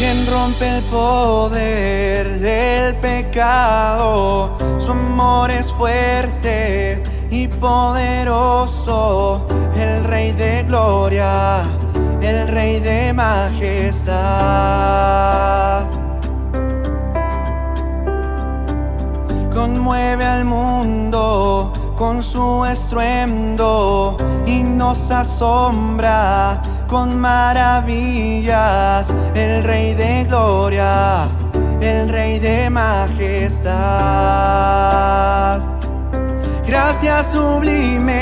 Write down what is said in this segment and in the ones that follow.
quien rompe el poder del pecado. Su amor es fuerte y poderoso, el Rey de gloria, el Rey de majestad. Conmueve al mundo con su estruendo y nos asombra con maravillas, el Rey de gloria, el Rey de majestad. Gracias sublimes,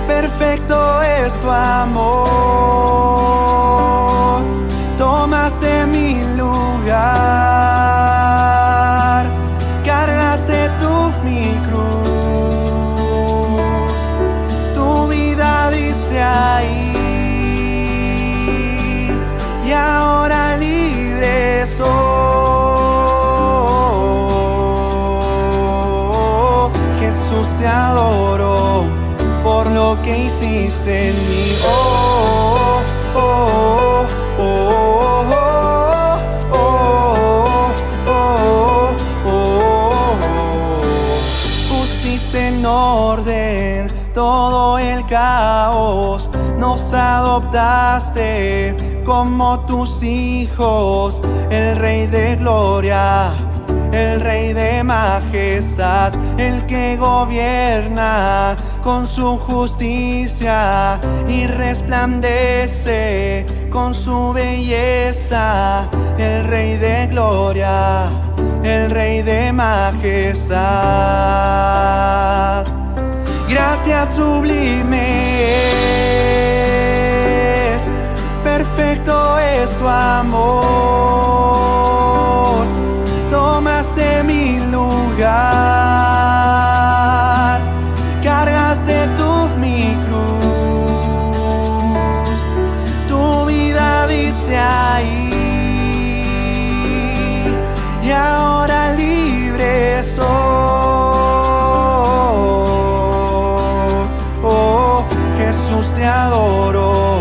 perfecto es tu amor. Tomaste mi lugar, cargaste tú mi cruz, tu vida diste ahí, y ahora libre soy. Jesús, te adoro por lo que hiciste en mí. Oh, oh, oh, oh, oh, oh, oh, oh. Pusiste en orden todo el caos, nos adoptaste como tus hijos, el Rey de gloria, el Rey de majestad, el que gobierna con su justicia y resplandece con su belleza, el Rey de gloria, el Rey de majestad. Gracias sublimes, perfecto es tu amor. Tomaste mi lugar, cargaste tú mi cruz, tu vida diste ahí, y ahora libre soy. Oh, Jesús, te adoro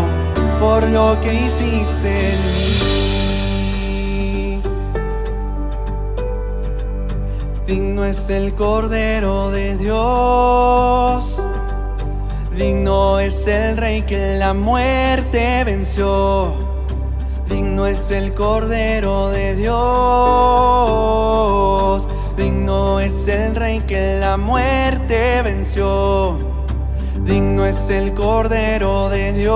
por lo que hiciste en mí. Digno es el Cordero de Dios, digno es el Rey que la muerte venció. Digno es el Cordero de Dios, digno es el Rey que la muerte venció. Digno es el Cordero de Dios,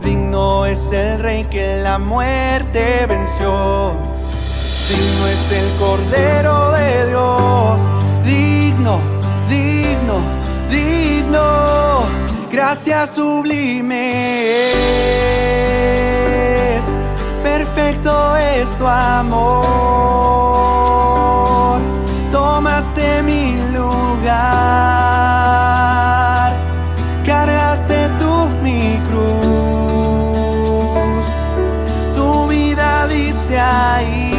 digno es el Rey que la muerte venció. Digno es el Cordero de Dios, digno, digno, digno. Gracias sublimes, perfecto es tu amor. Tomaste mi lugar, cargaste tú mi cruz, tu vida diste ahí,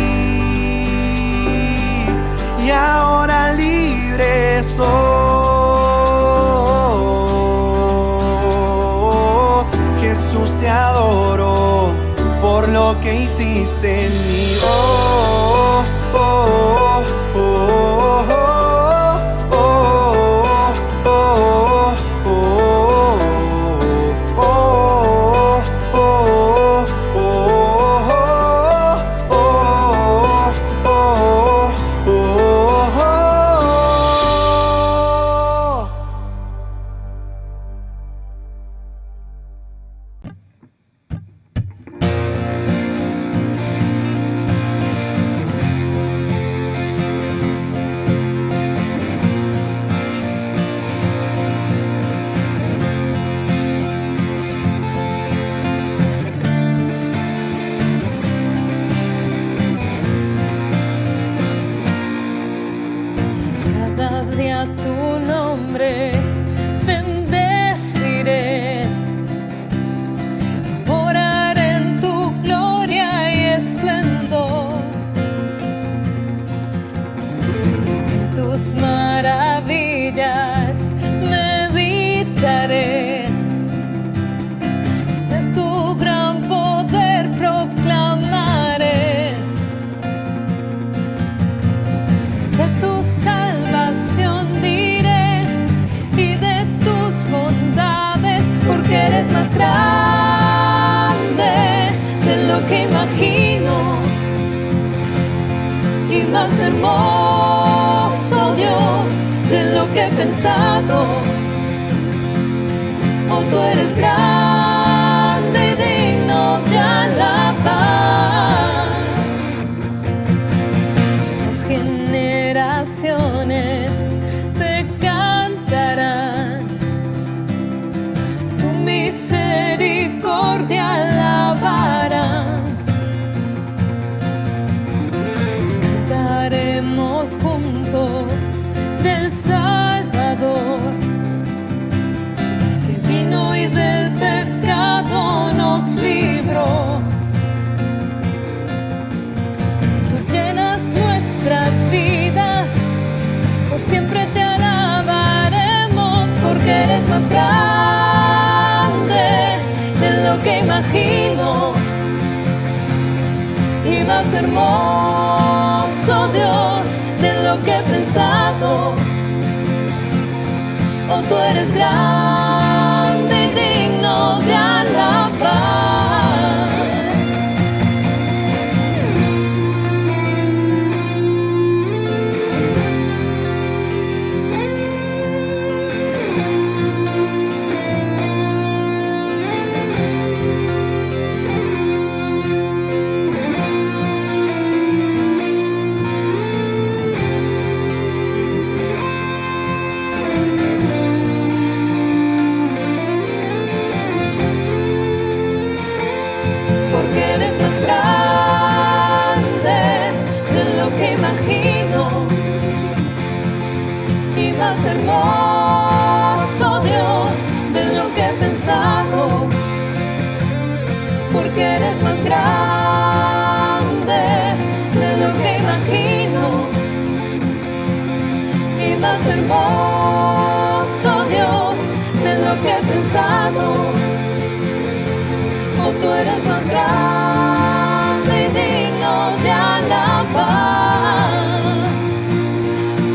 y ahora libre soy. Jesús, te adoro por lo que hiciste en mí. Oh, oh, oh, oh, oh, oh, oh, oh, más grande de lo que imagino y más hermoso, Dios, de lo que he pensado. Oh, tú eres grande y digno de alabar. Las generaciones te cantarán, tu misericordia alabarán. Cantaremos juntos del Salvador, que vino y del pecado nos libró. Tú llenas nuestras vidas, por siempre te alabaremos, porque eres más grande de lo que imagino y más hermoso, Dios, de lo que he pensado. Oh, tú eres grande y digno de alabar. Más hermoso, Dios, de lo que he pensado, porque eres más grande de lo que imagino y más hermoso, Dios, de lo que he pensado. Oh, tú eres más grande y digno de alabar.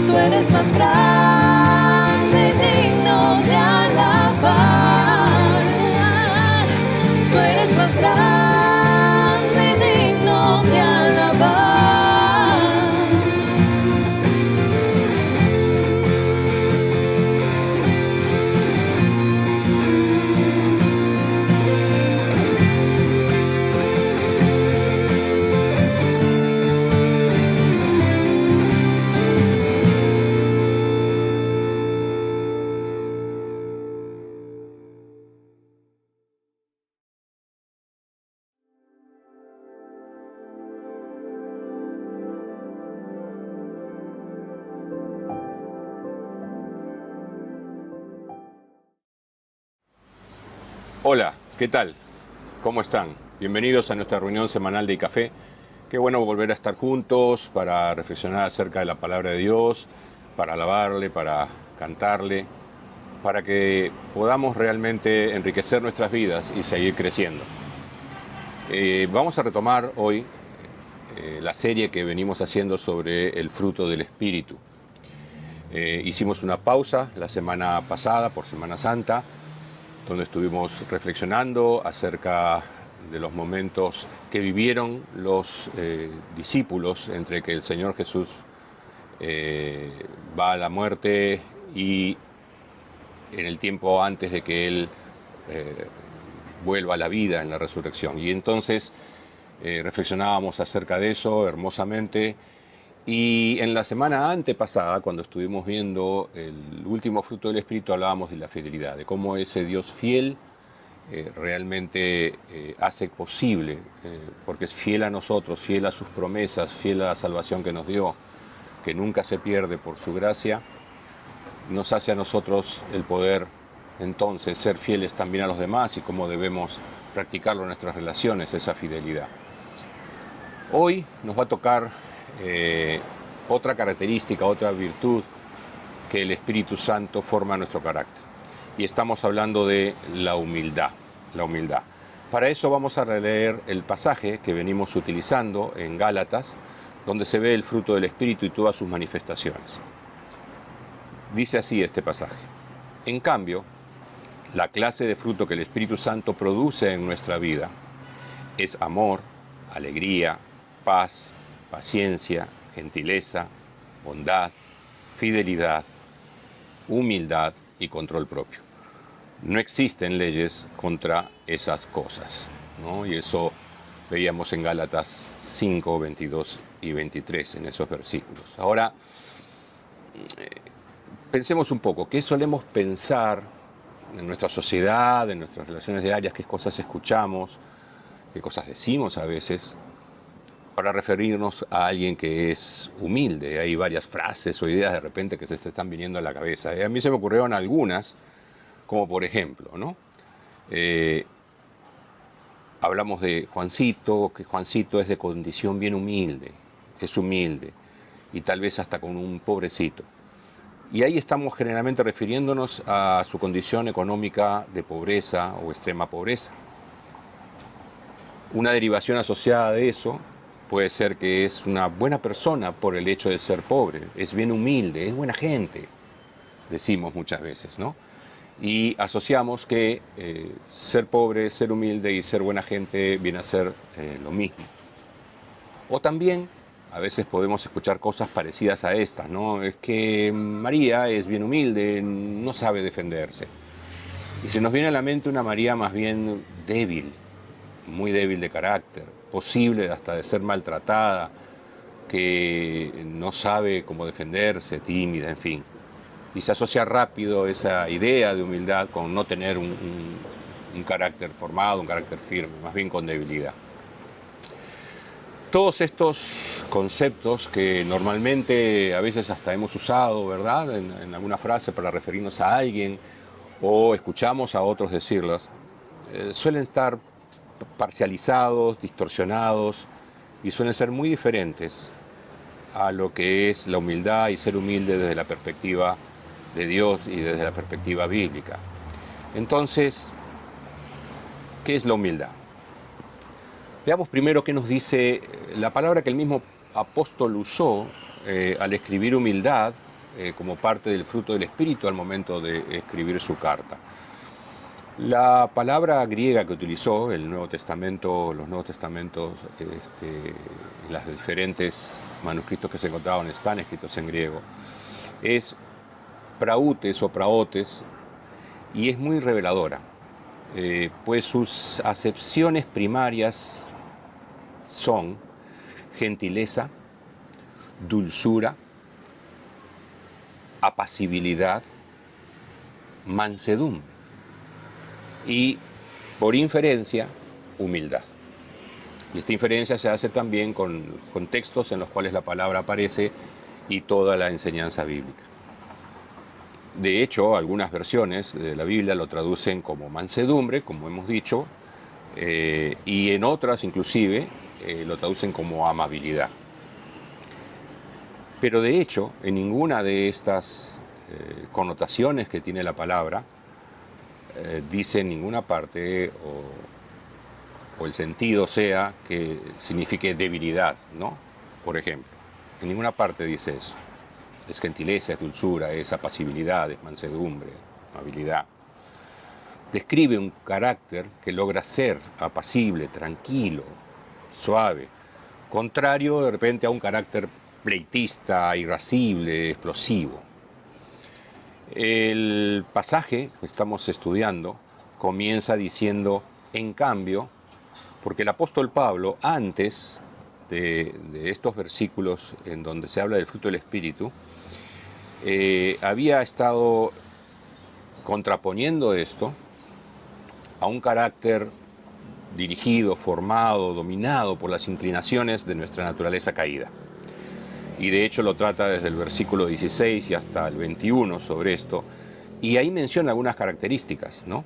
Tú eres más grande y digno de alabar. Tú eres más grande y digno de alabar. Hola, ¿qué tal? ¿Cómo están? Bienvenidos a nuestra reunión semanal de café. Qué bueno volver a estar juntos para reflexionar acerca de la palabra de Dios, para alabarle, para cantarle, para que podamos realmente enriquecer nuestras vidas y seguir creciendo. Vamos a retomar hoy la serie que venimos haciendo sobre el fruto del Espíritu. Hicimos una pausa la semana pasada por Semana Santa, donde estuvimos reflexionando acerca de los momentos que vivieron los discípulos entre que el Señor Jesús va a la muerte y en el tiempo antes de que Él vuelva a la vida en la resurrección. Y entonces reflexionábamos acerca de eso hermosamente. Y en la semana antepasada, cuando estuvimos viendo el último fruto del Espíritu, hablábamos de la fidelidad, de cómo ese Dios fiel realmente hace posible, porque es fiel a nosotros, fiel a sus promesas, fiel a la salvación que nos dio, que nunca se pierde por su gracia, nos hace a nosotros el poder entonces ser fieles también a los demás y cómo debemos practicarlo en nuestras relaciones, esa fidelidad. Hoy nos va a tocar otra característica, otra virtud que el Espíritu Santo forma en nuestro carácter. Y estamos hablando de la humildad. La humildad. Para eso vamos a releer el pasaje que venimos utilizando en Gálatas, donde se ve el fruto del Espíritu y todas sus manifestaciones. Dice así este pasaje: en cambio, la clase de fruto que el Espíritu Santo produce en nuestra vida es amor, alegría, paz, paciencia, gentileza, bondad, fidelidad, humildad y control propio. No existen leyes contra esas cosas, ¿no? Y eso veíamos en Gálatas 5, 22 y 23, en esos versículos. Ahora, pensemos un poco, ¿qué solemos pensar en nuestra sociedad, en nuestras relaciones diarias, qué cosas escuchamos, qué cosas decimos a veces, para referirnos a alguien que es humilde? Hay varias frases o ideas de repente que se te están viniendo a la cabeza. A mí se me ocurrieron algunas, como por ejemplo, ¿no? Hablamos de Juancito, que Juancito es de condición bien humilde, es humilde, y tal vez hasta con un pobrecito. Y ahí estamos generalmente refiriéndonos a su condición económica de pobreza o extrema pobreza. Una derivación asociada de eso puede ser que es una buena persona por el hecho de ser pobre, es bien humilde, es buena gente, decimos muchas veces, ¿no? Y asociamos que ser pobre, ser humilde y ser buena gente viene a ser lo mismo. O también a veces podemos escuchar cosas parecidas a estas, ¿no? Es que María es bien humilde, no sabe defenderse. Y se nos viene a la mente una María más bien débil, muy débil de carácter, posible hasta de ser maltratada, que no sabe cómo defenderse, tímida, en fin. Y se asocia rápido esa idea de humildad con no tener un carácter formado, un carácter firme, más bien con debilidad. Todos estos conceptos que normalmente a veces hasta hemos usado, ¿verdad?, en alguna frase para referirnos a alguien o escuchamos a otros decirlas, suelen estar parcializados, distorsionados y suelen ser muy diferentes a lo que es la humildad y ser humilde desde la perspectiva de Dios y desde la perspectiva bíblica. Entonces, ¿qué es la humildad? Veamos primero qué nos dice la palabra que el mismo apóstol usó al escribir humildad como parte del fruto del Espíritu al momento de escribir su carta. La palabra griega que utilizó el Nuevo Testamento, los Nuevos Testamentos, los diferentes manuscritos que se encontraban están escritos en griego, es prautes o praotes, y es muy reveladora, pues sus acepciones primarias son gentileza, dulzura, apacibilidad, mansedumbre y, por inferencia, humildad. Y esta inferencia se hace también con textos en los cuales la palabra aparece y toda la enseñanza bíblica. De hecho, algunas versiones de la Biblia lo traducen como mansedumbre, como hemos dicho, y en otras inclusive lo traducen como amabilidad. Pero de hecho, en ninguna de estas connotaciones que tiene la palabra dice en ninguna parte o el sentido sea que signifique debilidad, ¿no? Por ejemplo, en ninguna parte dice eso. Es gentileza, es dulzura, es apacibilidad, es mansedumbre, amabilidad. Describe un carácter que logra ser apacible, tranquilo, suave, contrario de repente a un carácter pleitista, irascible, explosivo. El pasaje que estamos estudiando comienza diciendo, en cambio, porque el apóstol Pablo, antes de estos versículos en donde se habla del fruto del Espíritu, había estado contraponiendo esto a un carácter dirigido, formado, dominado por las inclinaciones de nuestra naturaleza caída. Y de hecho lo trata desde el versículo 16 y hasta el 21 sobre esto, y ahí menciona algunas características, ¿no?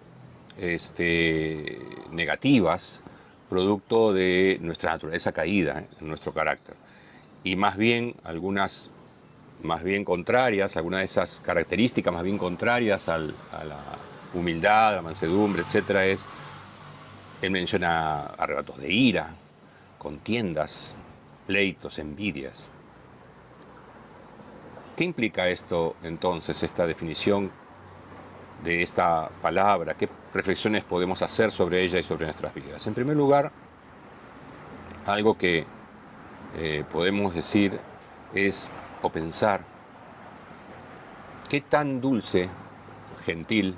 Negativas, producto de nuestra naturaleza caída, en nuestro carácter. Y más bien algunas más bien contrarias, algunas de esas características más bien contrarias a la humildad, a la mansedumbre, etcétera, él menciona arrebatos de ira, contiendas, pleitos, envidias. ¿Qué implica esto entonces, esta definición de esta palabra? ¿Qué reflexiones podemos hacer sobre ella y sobre nuestras vidas? En primer lugar, algo que podemos decir es, o pensar, qué tan dulce, gentil,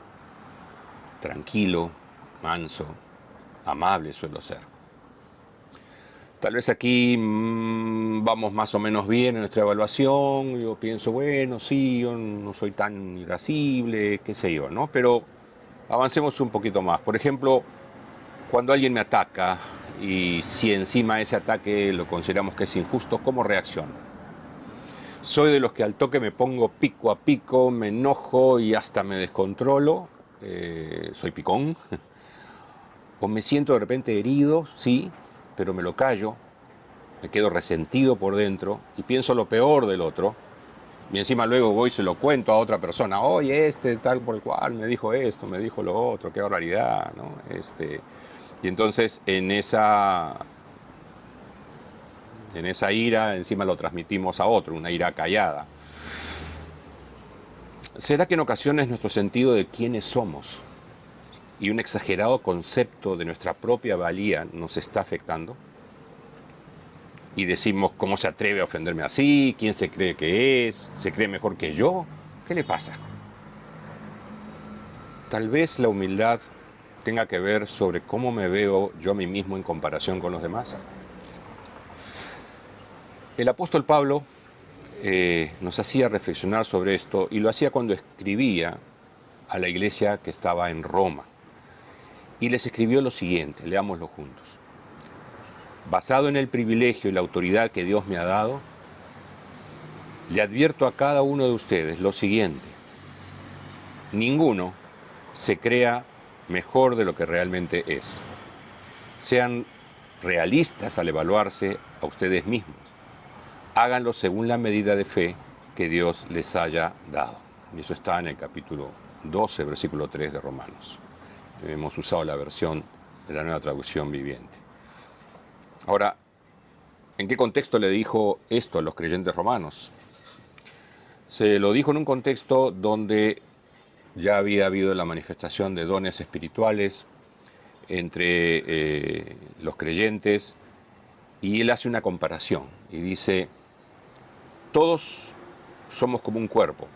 tranquilo, manso, amable suelo ser. Tal vez aquí vamos más o menos bien en nuestra evaluación. Yo pienso, bueno, sí, yo no soy tan irascible, qué sé yo, ¿no? Pero avancemos un poquito más. Por ejemplo, cuando alguien me ataca y si encima ese ataque lo consideramos que es injusto, ¿cómo reacciono? Soy de los que al toque me pongo pico a pico, me enojo y hasta me descontrolo. Soy picón. O me siento de repente herido, sí, pero me lo callo, me quedo resentido por dentro y pienso lo peor del otro. Y encima luego voy y se lo cuento a otra persona. Oye, tal por el cual me dijo esto, me dijo lo otro, qué barbaridad, ¿no? Y entonces en esa ira encima lo transmitimos a otro, una ira callada. ¿Será que en ocasiones nuestro sentido de quiénes somos y un exagerado concepto de nuestra propia valía nos está afectando? Y decimos, ¿cómo se atreve a ofenderme así? ¿Quién se cree que es? ¿Se cree mejor que yo? ¿Qué le pasa? Tal vez la humildad tenga que ver sobre cómo me veo yo a mí mismo en comparación con los demás. El apóstol Pablo nos hacía reflexionar sobre esto y lo hacía cuando escribía a la iglesia que estaba en Roma. Y les escribió lo siguiente, leámoslo juntos. Basado en el privilegio y la autoridad que Dios me ha dado, le advierto a cada uno de ustedes lo siguiente. Ninguno se crea mejor de lo que realmente es. Sean realistas al evaluarse a ustedes mismos. Háganlo según la medida de fe que Dios les haya dado. Y eso está en el capítulo 12, versículo 3 de Romanos. Hemos usado la versión de la Nueva Traducción Viviente. Ahora, ¿en qué contexto le dijo esto a los creyentes romanos? Se lo dijo en un contexto donde ya había habido la manifestación de dones espirituales entre los creyentes, y él hace una comparación y dice, todos somos como un cuerpo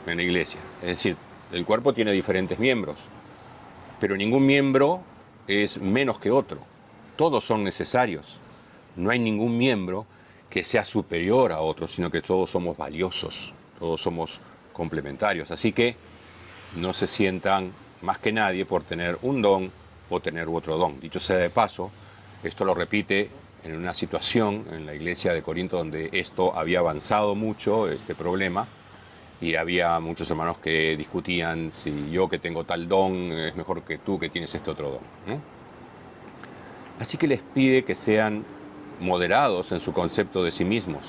en la iglesia, es decir, el cuerpo tiene diferentes miembros, pero ningún miembro es menos que otro, todos son necesarios, no hay ningún miembro que sea superior a otro, sino que todos somos valiosos, todos somos complementarios, así que no se sientan más que nadie por tener un don o tener otro don. Dicho sea de paso, esto lo repite en una situación en la iglesia de Corinto donde esto había avanzado mucho, este problema, y había muchos hermanos que discutían si yo que tengo tal don es mejor que tú que tienes este otro don, ¿no? Así que les pide que sean moderados en su concepto de sí mismos,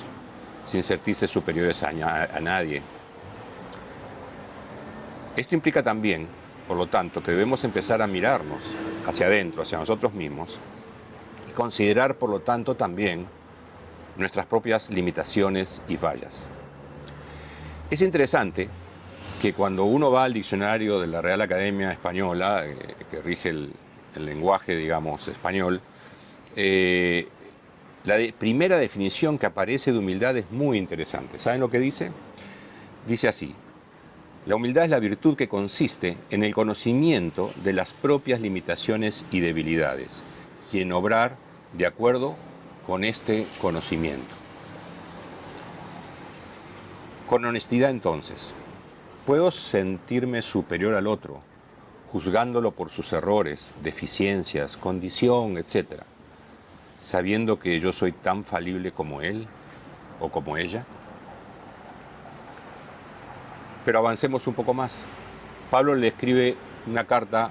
sin sentirse superiores a nadie. Esto implica también, por lo tanto, que debemos empezar a mirarnos hacia adentro, hacia nosotros mismos, y considerar, por lo tanto, también nuestras propias limitaciones y fallas. Es interesante que cuando uno va al diccionario de la Real Academia Española, que rige el lenguaje, digamos, español, la primera definición que aparece de humildad es muy interesante. ¿Saben lo que dice? Dice así: la humildad es la virtud que consiste en el conocimiento de las propias limitaciones y debilidades y en obrar de acuerdo con este conocimiento. Con honestidad, entonces, ¿puedo sentirme superior al otro, juzgándolo por sus errores, deficiencias, condición, etcétera, sabiendo que yo soy tan falible como él o como ella? Pero avancemos un poco más. Pablo le escribe una carta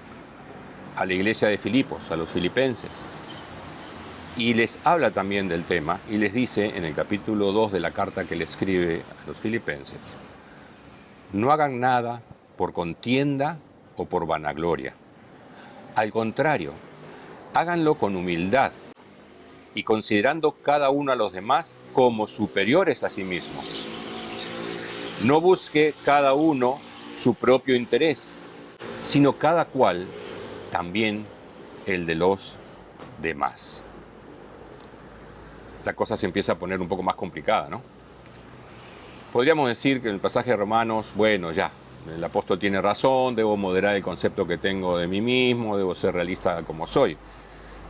a la iglesia de Filipos, a los filipenses, y les habla también del tema, y les dice en el capítulo 2 de la carta que le escribe a los filipenses: no hagan nada por contienda o por vanagloria. Al contrario, háganlo con humildad y considerando cada uno a los demás como superiores a sí mismos. No busque cada uno su propio interés, sino cada cual también el de los demás. La cosa se empieza a poner un poco más complicada, ¿no? Podríamos decir que en el pasaje de Romanos, bueno, ya, el apóstol tiene razón, debo moderar el concepto que tengo de mí mismo, debo ser realista como soy.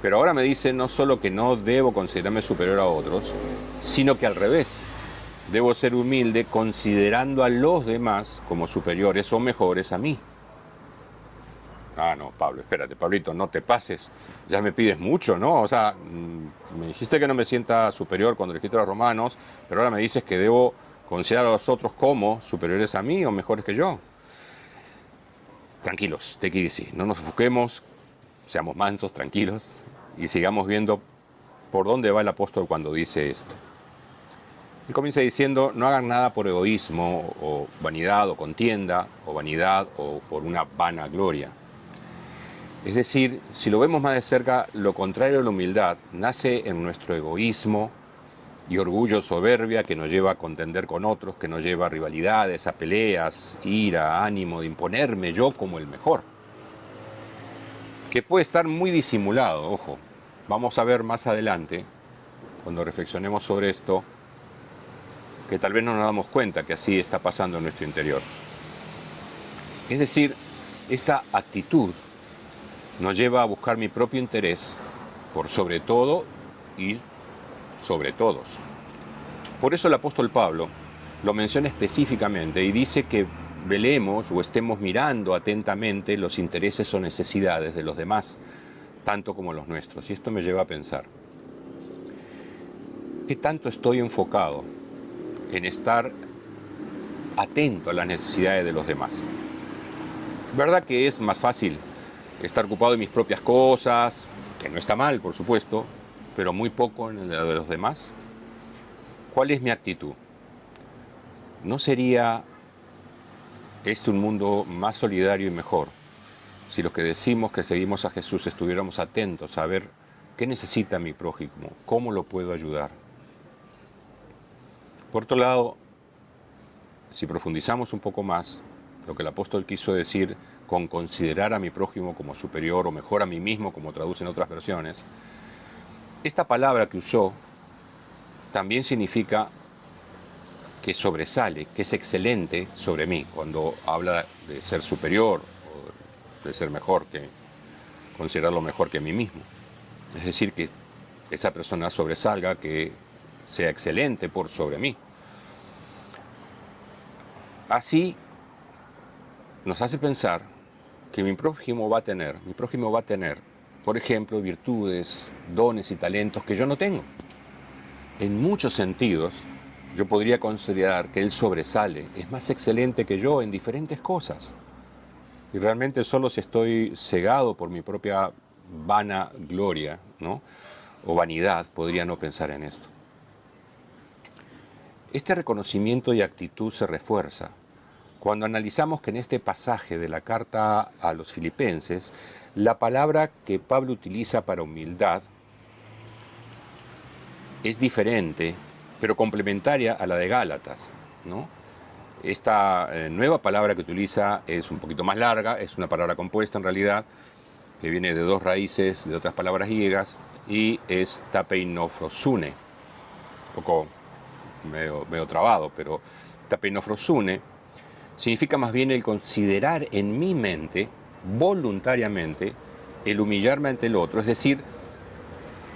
Pero ahora me dice no solo que no debo considerarme superior a otros, sino que al revés, debo ser humilde considerando a los demás como superiores o mejores a mí. Ah, no, Pablo, espérate, Pablito, no te pases, ya me pides mucho, ¿no? O sea, me dijiste que no me sienta superior cuando le escrito a los romanos, pero ahora me dices que debo considerar a los otros como superiores a mí o mejores que yo. Tranquilos, take it easy, no nos enfoquemos, seamos mansos, tranquilos, y sigamos viendo por dónde va el apóstol cuando dice esto. Él comienza diciendo, no hagan nada por egoísmo, o vanidad, o contienda, o vanidad, o por una vana gloria. Es decir, si lo vemos más de cerca, lo contrario de la humildad nace en nuestro egoísmo y orgullo, soberbia, que nos lleva a contender con otros, que nos lleva a rivalidades, a peleas, ira, ánimo de imponerme yo como el mejor. Que puede estar muy disimulado, ojo. Vamos a ver más adelante, cuando reflexionemos sobre esto, que tal vez no nos damos cuenta que así está pasando en nuestro interior. Es decir, esta actitud nos lleva a buscar mi propio interés por sobre todo y sobre todos. Por eso el apóstol Pablo lo menciona específicamente y dice que velemos o estemos mirando atentamente los intereses o necesidades de los demás, tanto como los nuestros. Y esto me lleva a pensar, ¿qué tanto estoy enfocado en estar atento a las necesidades de los demás? ¿Verdad que es más fácil estar ocupado en mis propias cosas, que no está mal, por supuesto, pero muy poco en la de los demás? ¿Cuál es mi actitud? ¿No sería este un mundo más solidario y mejor si los que decimos que seguimos a Jesús estuviéramos atentos a ver qué necesita mi prójimo, cómo lo puedo ayudar? Por otro lado, si profundizamos un poco más, lo que el apóstol quiso decir con considerar a mi prójimo como superior o mejor a mí mismo, como traducen otras versiones, esta palabra que usó también significa que sobresale, que es excelente sobre mí, cuando habla de ser superior o de ser mejor, que considerarlo mejor que a mí mismo. Es decir, que esa persona sobresalga, que sea excelente por sobre mí. Así nos hace pensar que mi prójimo va a tener, por ejemplo, virtudes, dones y talentos que yo no tengo. En muchos sentidos, yo podría considerar que él sobresale, es más excelente que yo en diferentes cosas. Y realmente solo si estoy cegado por mi propia vana gloria, ¿no?, o vanidad, podría no pensar en esto. Este reconocimiento y actitud se refuerza cuando analizamos que en este pasaje de la carta a los Filipenses, la palabra que Pablo utiliza para humildad es diferente, pero complementaria a la de Gálatas, ¿no? Esta nueva palabra que utiliza es un poquito más larga, es una palabra compuesta en realidad, que viene de dos raíces de otras palabras griegas, y es tapeinofrosune, un poco medio trabado, pero tapeinofrosune significa más bien el considerar en mi mente, voluntariamente, el humillarme ante el otro, es decir,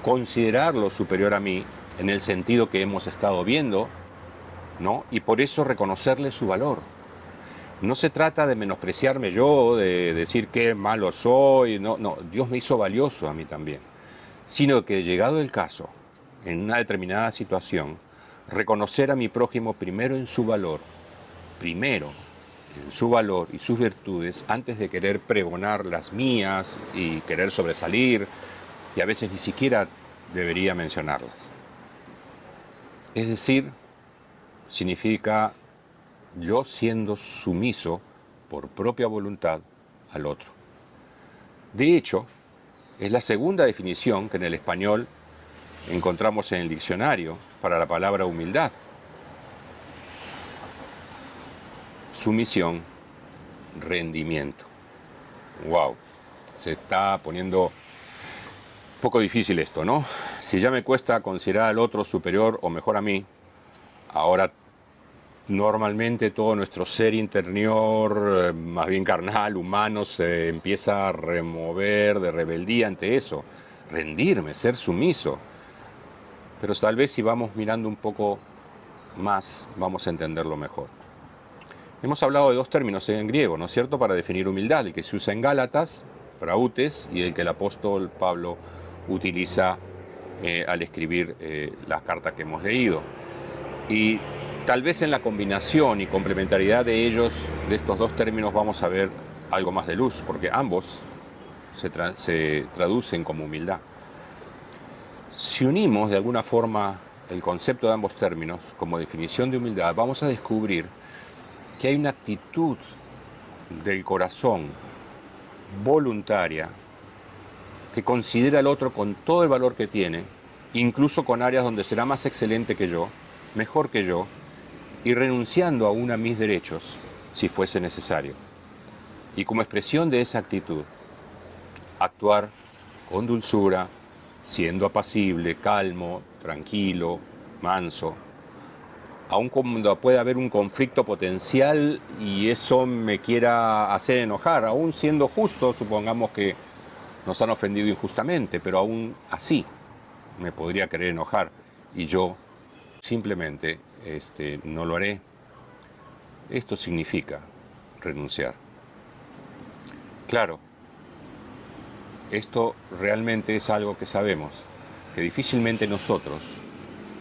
considerarlo superior a mí, en el sentido que hemos estado viendo, ¿no?, y por eso reconocerle su valor. No se trata de menospreciarme yo, de decir qué malo soy, no, Dios me hizo valioso a mí también, sino que llegado el caso, en una determinada situación, reconocer a mi prójimo primero en su valor, en su valor y sus virtudes, antes de querer pregonar las mías y querer sobresalir, y a veces ni siquiera debería mencionarlas. Es decir, significa yo siendo sumiso por propia voluntad al otro. De hecho, es la segunda definición que en el español encontramos en el diccionario para la palabra humildad. Sumisión, rendimiento. wow, se está poniendo un poco difícil esto, ¿no? Si ya me cuesta considerar al otro superior o mejor a mí, ahora normalmente todo nuestro ser interior, más bien carnal, humano, se empieza a remover de rebeldía ante eso, rendirme, ser sumiso. Pero tal vez si vamos mirando un poco más, vamos a entenderlo mejor. Hemos hablado de dos términos en griego, ¿no es cierto?, para definir humildad, el que se usa en Gálatas, prautes, y el que el apóstol Pablo utiliza al escribir las cartas que hemos leído. Y tal vez en la combinación y complementariedad de ellos, de estos dos términos, vamos a ver algo más de luz, porque ambos se traducen como humildad. Si unimos de alguna forma el concepto de ambos términos como definición de humildad, vamos a descubrir que hay una actitud del corazón voluntaria que considera al otro con todo el valor que tiene, incluso con áreas donde será más excelente que yo, mejor que yo, y renunciando aún a mis derechos si fuese necesario. Y como expresión de esa actitud, actuar con dulzura, siendo apacible, calmo, tranquilo, manso, aun cuando puede haber un conflicto potencial y eso me quiera hacer enojar, aún siendo justo, supongamos que nos han ofendido injustamente, pero aún así me podría querer enojar y yo simplemente no lo haré. Esto significa renunciar. Claro, esto realmente es algo que sabemos, que difícilmente nosotros,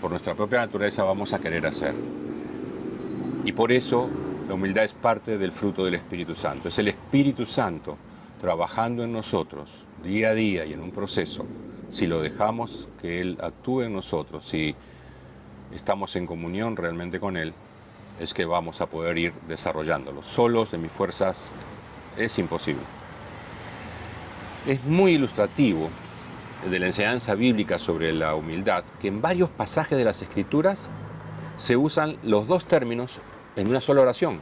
por nuestra propia naturaleza, vamos a querer hacer. Y por eso la humildad es parte del fruto del Espíritu Santo. Es el Espíritu Santo trabajando en nosotros día a día y en un proceso. Si lo dejamos que Él actúe en nosotros, si estamos en comunión realmente con Él, es que vamos a poder ir desarrollándolo. Solos, de mis fuerzas, es imposible. Es muy ilustrativo de la enseñanza bíblica sobre la humildad que en varios pasajes de las Escrituras se usan los dos términos en una sola oración,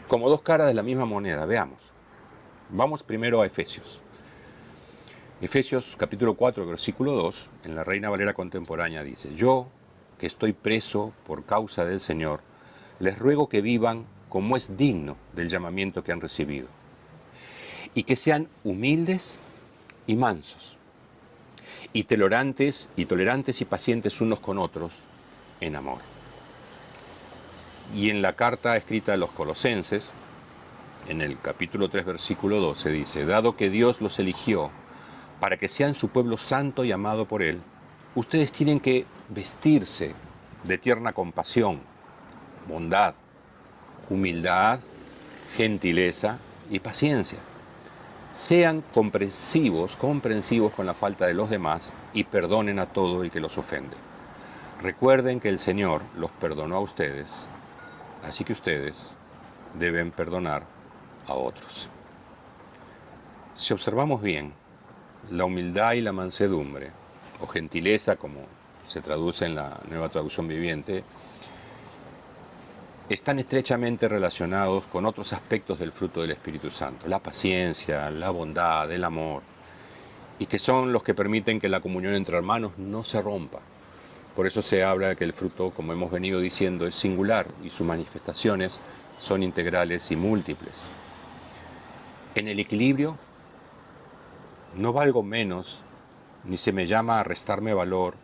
como dos caras de la misma moneda. Veamos. Vamos primero a Efesios. Efesios capítulo 4, versículo 2, en la Reina Valera contemporánea dice: yo, que estoy preso por causa del Señor, les ruego que vivan como es digno del llamamiento que han recibido, y que sean humildes y mansos, y tolerantes y pacientes unos con otros en amor. Y en la carta escrita a los Colosenses, en el capítulo 3, versículo 12, dice: dado que Dios los eligió para que sean su pueblo santo y amado por Él, ustedes tienen que vestirse de tierna compasión, bondad, humildad, gentileza y paciencia. Sean comprensivos con la falta de los demás y perdonen a todo el que los ofende. Recuerden que el Señor los perdonó a ustedes, así que ustedes deben perdonar a otros. Si observamos bien, la humildad y la mansedumbre, o gentileza como se traduce en la Nueva Traducción Viviente, están estrechamente relacionados con otros aspectos del fruto del Espíritu Santo, la paciencia, la bondad, el amor, y que son los que permiten que la comunión entre hermanos no se rompa. Por eso se habla de que el fruto, como hemos venido diciendo, es singular y sus manifestaciones son integrales y múltiples. En el equilibrio no valgo menos, ni se me llama a restarme valor,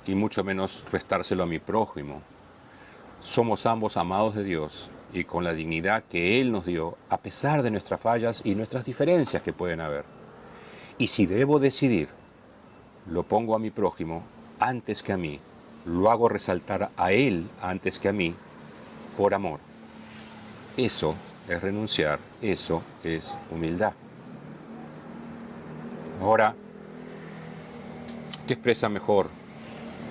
y mucho menos restárselo a mi prójimo. Somos ambos amados de Dios y con la dignidad que Él nos dio, a pesar de nuestras fallas y nuestras diferencias que pueden haber. Y si debo decidir, lo pongo a mi prójimo antes que a mí, lo hago resaltar a Él antes que a mí, por amor. Eso es renunciar, eso es humildad. Ahora, ¿qué expresa mejor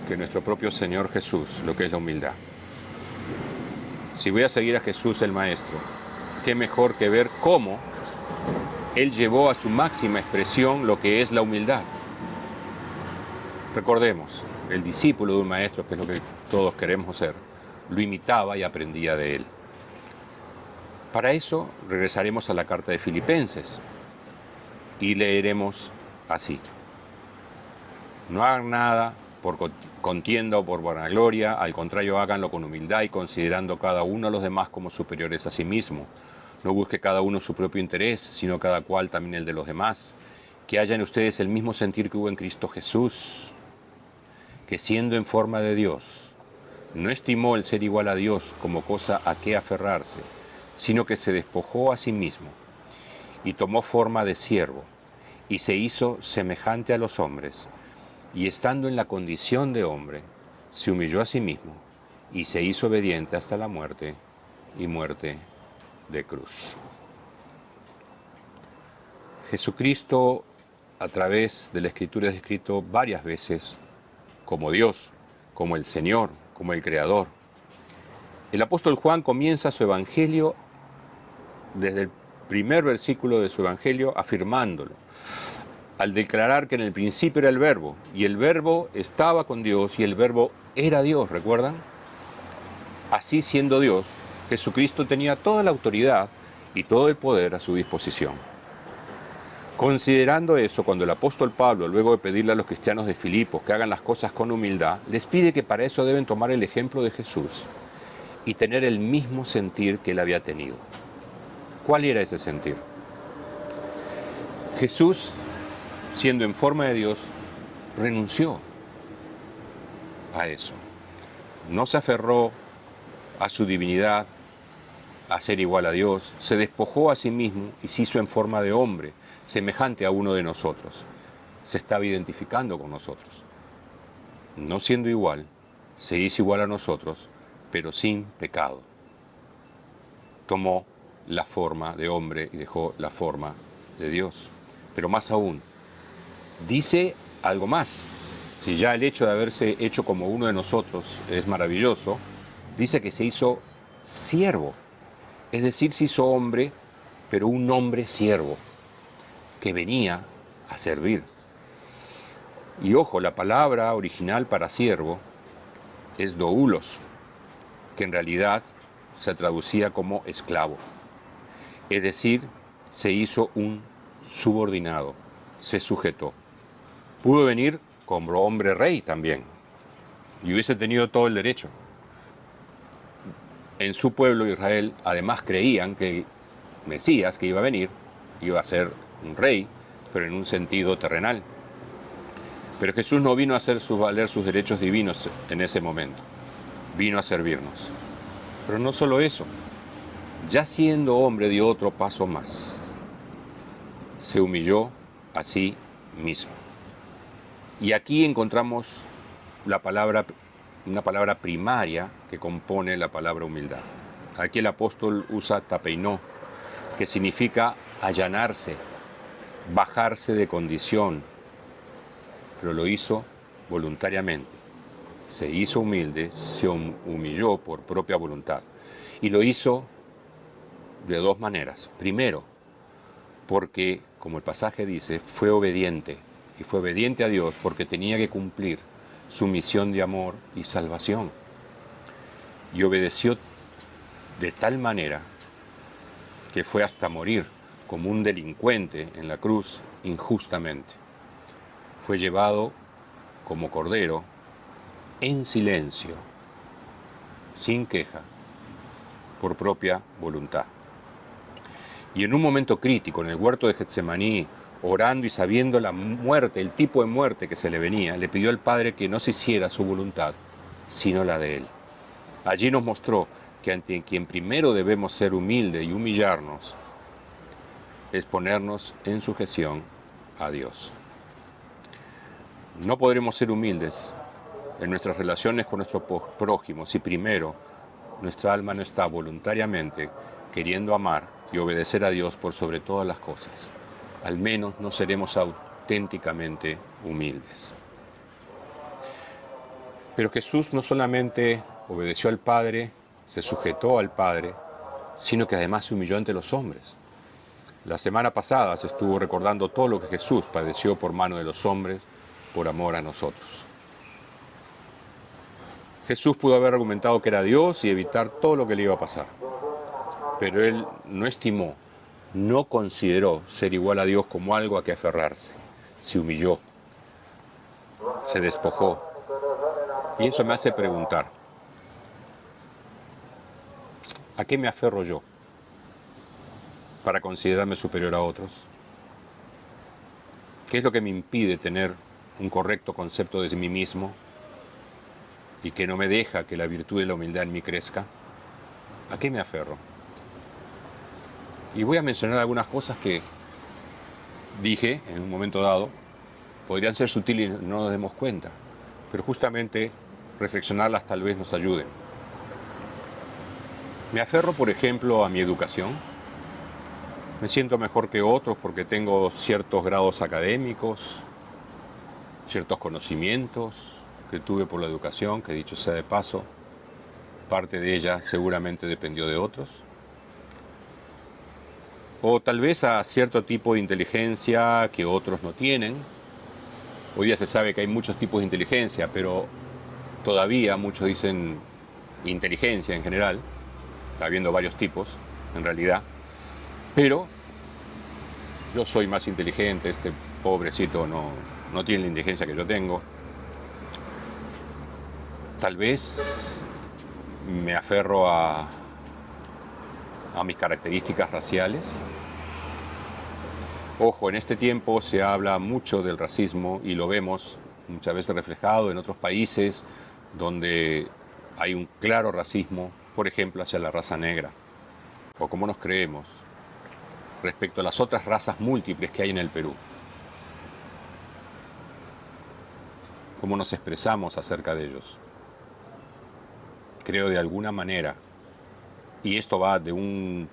que nuestro propio Señor Jesús lo que es la humildad? Si voy a seguir a Jesús el Maestro, qué mejor que ver cómo Él llevó a su máxima expresión lo que es la humildad. Recordemos, el discípulo de un maestro, que es lo que todos queremos ser, lo imitaba y aprendía de él. Para eso regresaremos a la carta de Filipenses y leeremos así: no hagan nada por contienda o por vanagloria, al contrario háganlo con humildad y considerando cada uno a los demás como superiores a sí mismo. No busque cada uno su propio interés, sino cada cual también el de los demás. Que haya en ustedes el mismo sentir que hubo en Cristo Jesús, que siendo en forma de Dios, no estimó el ser igual a Dios como cosa a qué aferrarse, sino que se despojó a sí mismo y tomó forma de siervo y se hizo semejante a los hombres, y estando en la condición de hombre, se humilló a sí mismo y se hizo obediente hasta la muerte y muerte de cruz. Jesucristo, a través de la Escritura, es descrito varias veces como Dios, como el Señor, como el Creador. El apóstol Juan comienza su evangelio desde el primer versículo de su evangelio afirmándolo, al declarar que en el principio era el Verbo, y el Verbo estaba con Dios, y el Verbo era Dios, ¿recuerdan? Así, siendo Dios, Jesucristo tenía toda la autoridad y todo el poder a su disposición. Considerando eso, cuando el apóstol Pablo, luego de pedirle a los cristianos de Filipos que hagan las cosas con humildad, les pide que para eso deben tomar el ejemplo de Jesús y tener el mismo sentir que él había tenido. ¿Cuál era ese sentir? Jesús, siendo en forma de Dios, renunció a eso. No se aferró a su divinidad, a ser igual a Dios, se despojó a sí mismo y se hizo en forma de hombre, semejante a uno de nosotros. Se estaba identificando con nosotros. No siendo igual, se hizo igual a nosotros, pero sin pecado. Tomó la forma de hombre y dejó la forma de Dios. Pero más aún, dice algo más. Si ya el hecho de haberse hecho como uno de nosotros es maravilloso, dice que se hizo siervo. Es decir, se hizo hombre, pero un hombre siervo, que venía a servir. Y ojo, la palabra original para siervo es doulos, que en realidad se traducía como esclavo. Es decir, se hizo un subordinado, se sujetó. Pudo venir como hombre rey también, y hubiese tenido todo el derecho. En su pueblo Israel además creían que el Mesías que iba a venir iba a ser un rey, pero en un sentido terrenal. Pero Jesús no vino a hacer valer sus derechos divinos en ese momento, vino a servirnos. Pero no solo eso, ya siendo hombre dio otro paso más. Se humilló a sí mismo. Y aquí encontramos una palabra primaria que compone la palabra humildad. Aquí el apóstol usa tapeinó, que significa allanarse, bajarse de condición, pero lo hizo voluntariamente. Se hizo humilde, se humilló por propia voluntad. Y lo hizo de dos maneras. Primero, porque, como el pasaje dice, fue obediente. Y fue obediente a Dios porque tenía que cumplir su misión de amor y salvación. Y obedeció de tal manera que fue hasta morir como un delincuente en la cruz injustamente. Fue llevado como cordero en silencio, sin queja, por propia voluntad. Y en un momento crítico, en el huerto de Getsemaní, orando y sabiendo la muerte, el tipo de muerte que se le venía, le pidió al Padre que no se hiciera su voluntad, sino la de Él. Allí nos mostró que ante quien primero debemos ser humildes y humillarnos, es ponernos en sujeción a Dios. No podremos ser humildes en nuestras relaciones con nuestro prójimo si primero nuestra alma no está voluntariamente queriendo amar y obedecer a Dios por sobre todas las cosas. Al menos no seremos auténticamente humildes. Pero Jesús no solamente obedeció al Padre, se sujetó al Padre, sino que además se humilló ante los hombres. La semana pasada se estuvo recordando todo lo que Jesús padeció por mano de los hombres por amor a nosotros. Jesús pudo haber argumentado que era Dios y evitar todo lo que le iba a pasar. pero él no estimó, no consideró ser igual a Dios como algo a que aferrarse. Se humilló, se despojó. Y eso me hace preguntar, ¿a qué me aferro yo para considerarme superior a otros? ¿Qué es lo que me impide tener un correcto concepto de mí mismo y que no me deja que la virtud de la humildad en mí crezca? ¿A qué me aferro? Y voy a mencionar algunas cosas que dije en un momento dado, podrían ser sutiles y no nos demos cuenta, pero justamente reflexionarlas tal vez nos ayuden. Me aferro, por ejemplo, a mi educación. Me siento mejor que otros porque tengo ciertos grados académicos, ciertos conocimientos que tuve por la educación, que dicho sea de paso, parte de ella seguramente dependió de otros. O tal vez a cierto tipo de inteligencia que otros no tienen. Hoy día se sabe que hay muchos tipos de inteligencia, pero todavía muchos dicen inteligencia en general, habiendo varios tipos en realidad. Pero yo soy más inteligente, este pobrecito no tiene la inteligencia que yo tengo. Tal vez me aferro a mis características raciales. Ojo, en este tiempo se habla mucho del racismo y lo vemos muchas veces reflejado en otros países donde hay un claro racismo, por ejemplo, hacia la raza negra, o como nos creemos respecto a las otras razas múltiples que hay en el Perú. ¿Cómo nos expresamos acerca de ellos? Creo de alguna manera, y esto va de una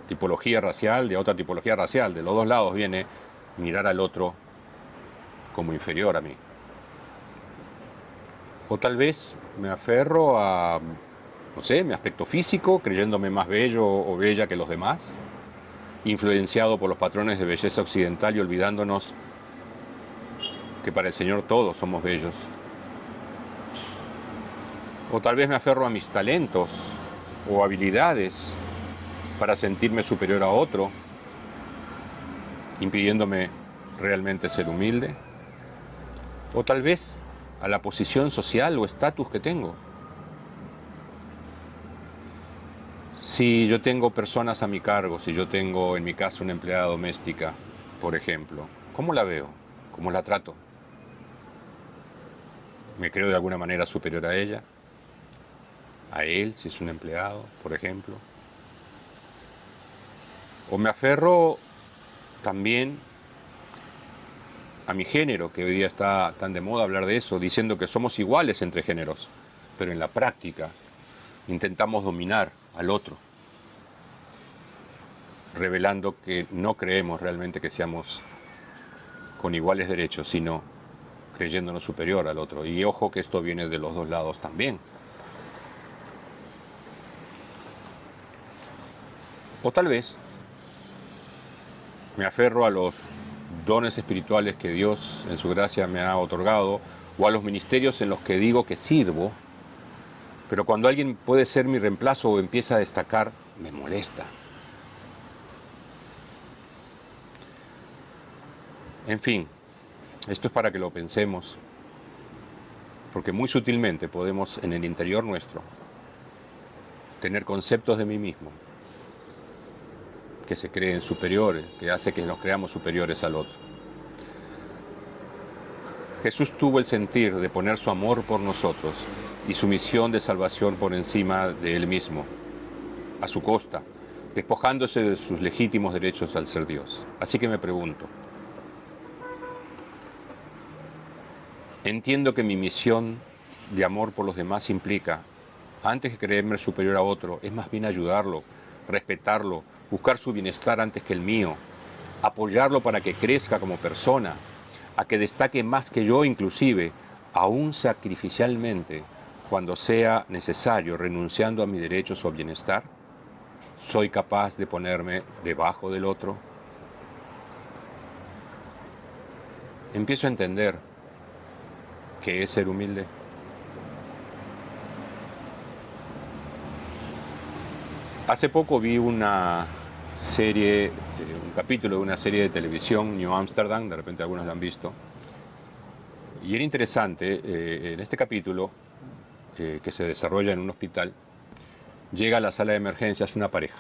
tipología racial, de otra tipología racial, de los dos lados viene mirar al otro como inferior a mí. O tal vez me aferro a, no sé, mi aspecto físico, creyéndome más bello o bella que los demás, influenciado por los patrones de belleza occidental y olvidándonos que para el Señor todos somos bellos. O tal vez me aferro a mis talentos o habilidades para sentirme superior a otro, impidiéndome realmente ser humilde. O tal vez a la posición social o estatus que tengo. Si yo tengo personas a mi cargo, si yo tengo en mi casa una empleada doméstica, por ejemplo, ¿cómo la veo? ¿Cómo la trato? ¿Me creo de alguna manera superior a ella? ¿A él, si es un empleado, por ejemplo? O me aferro también a mi género, que hoy día está tan de moda hablar de eso, diciendo que somos iguales entre géneros, pero en la práctica intentamos dominar al otro, revelando que no creemos realmente que seamos con iguales derechos, sino creyéndonos superior al otro. Y ojo que esto viene de los dos lados también. O tal vez me aferro a los dones espirituales que Dios en su gracia me ha otorgado, o a los ministerios en los que digo que sirvo, pero cuando alguien puede ser mi reemplazo o empieza a destacar, me molesta. En fin, esto es para que lo pensemos, porque muy sutilmente podemos en el interior nuestro tener conceptos de mí mismo que se creen superiores, que hace que nos creamos superiores al otro. Jesús tuvo el sentir de poner su amor por nosotros y su misión de salvación por encima de Él mismo, a su costa, despojándose de sus legítimos derechos al ser Dios. Así que me pregunto, entiendo que mi misión de amor por los demás implica, antes que creerme superior a otro, es más bien ayudarlo, respetarlo, buscar su bienestar antes que el mío, apoyarlo para que crezca como persona, a que destaque más que yo inclusive, aún sacrificialmente, cuando sea necesario, renunciando a mis derechos o bienestar. ¿Soy capaz de ponerme debajo del otro? Empiezo a entender qué es ser humilde. Hace poco vi una serie, un capítulo de una serie de televisión, New Amsterdam, de repente algunos lo han visto. Y era interesante, en este capítulo, que se desarrolla en un hospital, llega a la sala de emergencias una pareja.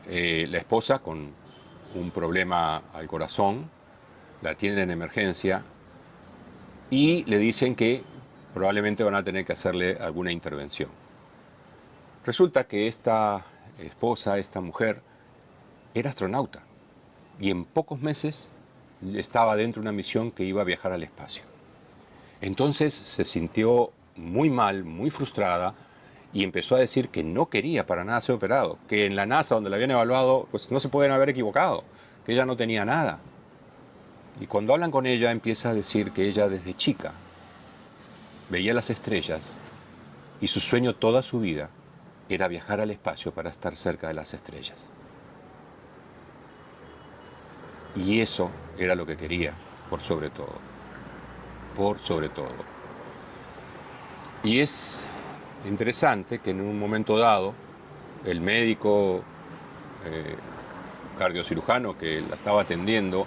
La esposa con un problema al corazón, la atienden en emergencia y le dicen que probablemente van a tener que hacerle alguna intervención. Resulta que esta esposa, esta mujer, era astronauta y en pocos meses estaba dentro de una misión que iba a viajar al espacio. Entonces se sintió muy mal, muy frustrada y empezó a decir que no quería para nada ser operado, que en la NASA, donde la habían evaluado, pues no se pueden haber equivocado, que ella no tenía nada. Y cuando hablan con ella empieza a decir que ella desde chica veía las estrellas y su sueño toda su vida era viajar al espacio para estar cerca de las estrellas. Y eso era lo que quería, por sobre todo. Por sobre todo. Y es interesante que en un momento dado, el médico cardiocirujano que la estaba atendiendo,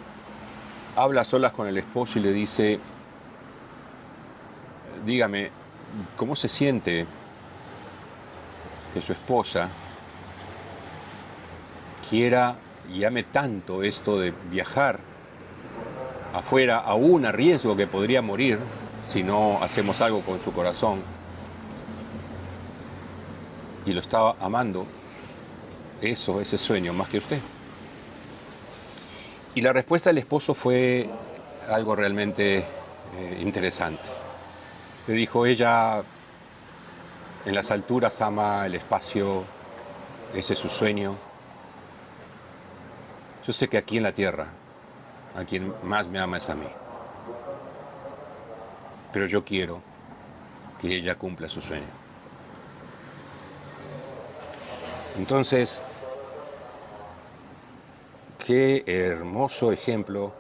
habla a solas con el esposo y le dice: dígame, ¿cómo se siente que su esposa quiera y ame tanto esto de viajar afuera, aún a riesgo que podría morir si no hacemos algo con su corazón, y lo estaba amando, ese sueño, más que usted? Y la respuesta del esposo fue algo realmente interesante. Le dijo: ella en las alturas ama el espacio, ese es su sueño. Yo sé que aquí en la tierra, a quien más me ama es a mí. Pero yo quiero que ella cumpla su sueño. Entonces, qué hermoso ejemplo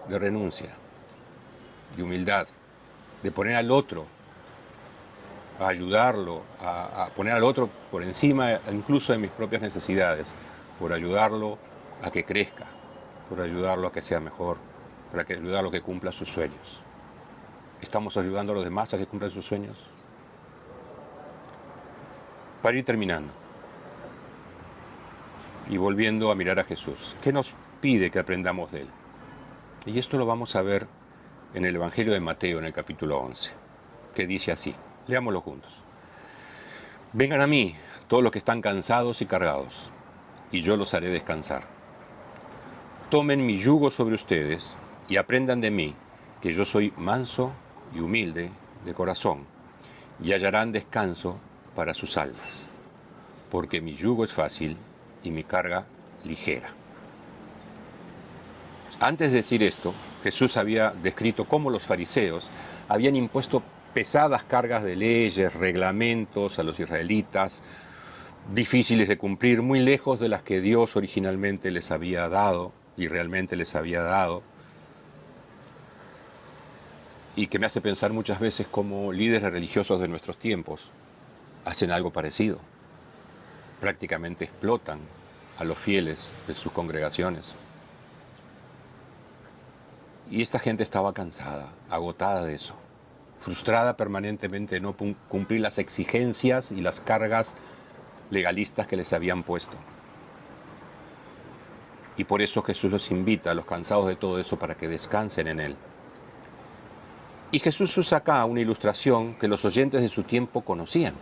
de renuncia, de humildad, de poner al otro, a ayudarlo, a poner al otro por encima incluso de mis propias necesidades, por ayudarlo a que crezca, por ayudarlo a que sea mejor, por ayudarlo a que cumpla sus sueños. ¿Estamos ayudando a los demás a que cumplan sus sueños? Para ir terminando y volviendo a mirar a Jesús, ¿qué nos pide que aprendamos de él? Y esto lo vamos a ver en el Evangelio de Mateo, en el capítulo 11, que dice así. Leámoslo juntos. Vengan a mí todos los que están cansados y cargados, y yo los haré descansar. Tomen mi yugo sobre ustedes y aprendan de mí, que yo soy manso y humilde de corazón, y hallarán descanso para sus almas, porque mi yugo es fácil y mi carga ligera. Antes de decir esto, Jesús había descrito cómo los fariseos habían impuesto pesadas cargas de leyes, reglamentos a los israelitas, difíciles de cumplir, muy lejos de las que Dios originalmente les había dado y realmente les había dado, y que me hace pensar muchas veces cómo líderes religiosos de nuestros tiempos hacen algo parecido. Prácticamente explotan a los fieles de sus congregaciones. Y esta gente estaba cansada, agotada de eso, frustrada permanentemente de no cumplir las exigencias y las cargas legalistas que les habían puesto. Y por eso Jesús los invita a los cansados de todo eso para que descansen en Él. Y Jesús usa acá una ilustración que los oyentes de su tiempo conocían.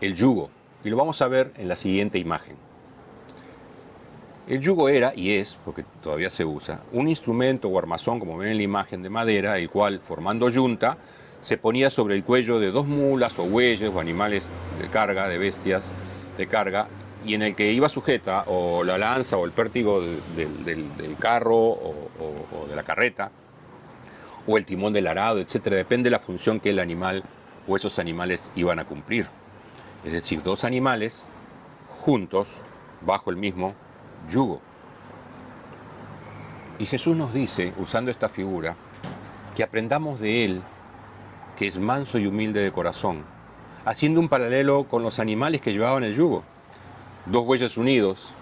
El yugo. Y lo vamos a ver en la siguiente imagen. El yugo era, y es, porque todavía se usa, un instrumento o armazón, como ven en la imagen, de madera, el cual, formando yunta, se ponía sobre el cuello de dos mulas o bueyes o animales de carga, de bestias de carga, y en el que iba sujeta o la lanza o el pértigo del carro o de la carreta, o el timón del arado, etcétera. Depende de la función que el animal o esos animales iban a cumplir. Es decir, dos animales juntos bajo el mismo yugo. Y Jesús nos dice, usando esta figura, que aprendamos de Él, que es manso y humilde de corazón, haciendo un paralelo con los animales que llevaban el yugo. Dos bueyes unidos,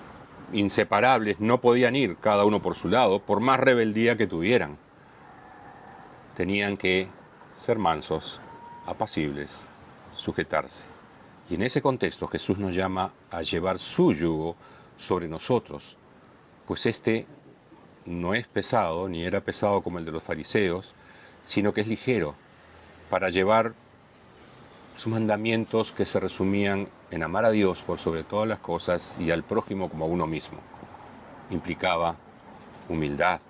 inseparables, no podían ir cada uno por su lado, por más rebeldía que tuvieran. Tenían que ser mansos, apacibles, sujetarse. Y en ese contexto Jesús nos llama a llevar su yugo sobre nosotros, pues este no es pesado, ni era pesado como el de los fariseos, sino que es ligero, para llevar sus mandamientos que se resumían en amar a Dios por sobre todas las cosas y al prójimo como a uno mismo. Implicaba humildad.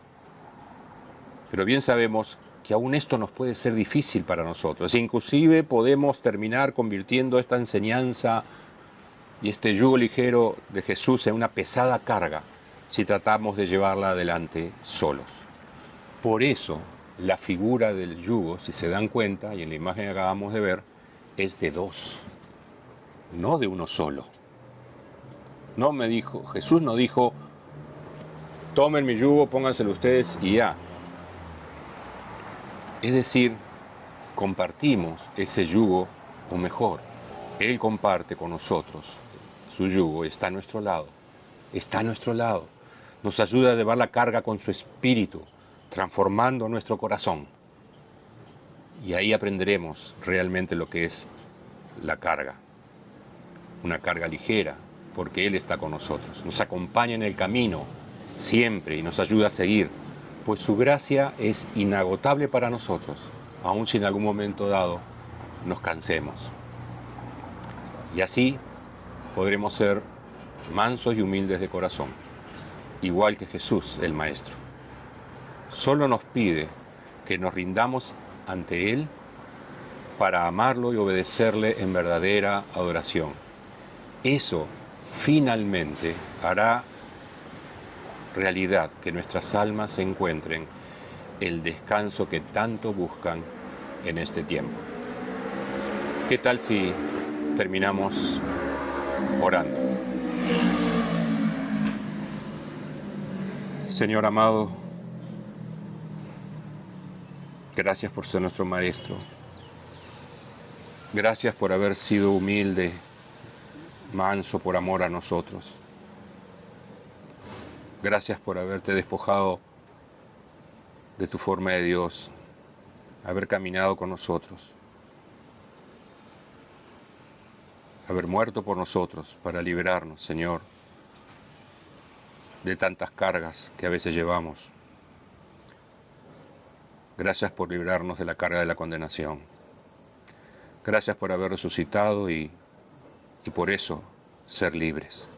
Pero bien sabemos que aún esto nos puede ser difícil para nosotros. E inclusive podemos terminar convirtiendo esta enseñanza y este yugo ligero de Jesús en una pesada carga si tratamos de llevarla adelante solos. Por eso, la figura del yugo, si se dan cuenta, y en la imagen que acabamos de ver, es de dos, no de uno solo. Jesús no dijo, tomen mi yugo, pónganselo ustedes y ya. Es decir, compartimos ese yugo, o mejor, Él comparte con nosotros su yugo, está a nuestro lado, nos ayuda a llevar la carga con su espíritu, transformando nuestro corazón. Y ahí aprenderemos realmente lo que es la carga, una carga ligera, porque Él está con nosotros, nos acompaña en el camino siempre y nos ayuda a seguir, pues su gracia es inagotable para nosotros, aun si en algún momento dado nos cansemos. Y así podremos ser mansos y humildes de corazón, igual que Jesús, el Maestro. Solo nos pide que nos rindamos ante Él para amarlo y obedecerle en verdadera adoración. Eso finalmente hará realidad que nuestras almas encuentren el descanso que tanto buscan en este tiempo. ¿Qué tal si terminamos orando? Señor amado, gracias por ser nuestro Maestro. Gracias por haber sido humilde, manso por amor a nosotros. Gracias por haberte despojado de tu forma de Dios, haber caminado con nosotros, haber muerto por nosotros para liberarnos, Señor, de tantas cargas que a veces llevamos. Gracias por librarnos de la carga de la condenación. Gracias por haber resucitado y por eso ser libres.